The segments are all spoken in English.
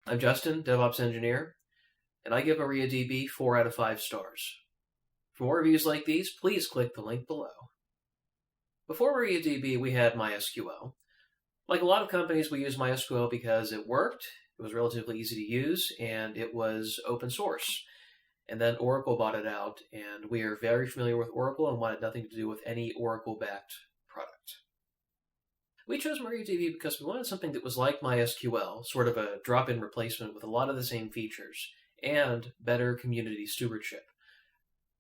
I'm Justin, DevOps Engineer, and I give MariaDB 4 out of 5 stars. For more reviews like these, please click the link below. Before MariaDB, we had MySQL. Like a lot of companies, we use MySQL because it worked, it was relatively easy to use, and it was open source. And then Oracle bought it out, and we are very familiar with Oracle and wanted nothing to do with any Oracle-backed product. We chose MariaDB because we wanted something that was like MySQL, sort of a drop-in replacement with a lot of the same features, and better community stewardship.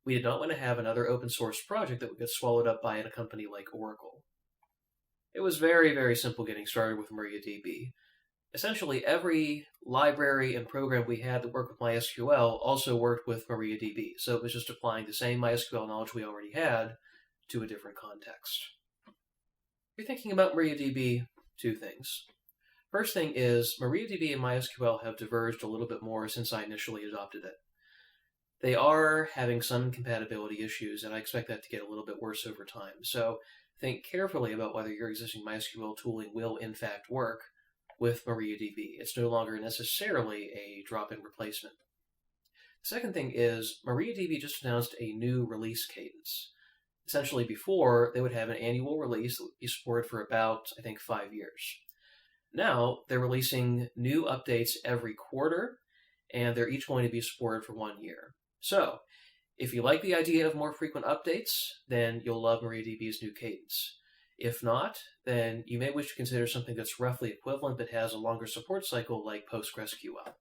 We did not want to have another open source project that would get swallowed up by a company like Oracle. It was very, very simple getting started with MariaDB. Essentially, every library and program we had that worked with MySQL also worked with MariaDB, so it was just applying the same MySQL knowledge we already had to a different context. If you're thinking about MariaDB, two things. First thing is, MariaDB and MySQL have diverged a little bit more since I initially adopted it. They are having some compatibility issues, and I expect that to get a little bit worse over time, so think carefully about whether your existing MySQL tooling will in fact work with MariaDB. It's no longer necessarily a drop-in replacement. The second thing is, MariaDB just announced a new release cadence. Essentially, before, they would have an annual release that would be supported for about, I think, 5 years. Now, they're releasing new updates every quarter, and they're each going to be supported for 1 year. So, if you like the idea of more frequent updates, then you'll love MariaDB's new cadence. If not, then you may wish to consider something that's roughly equivalent but has a longer support cycle like PostgreSQL.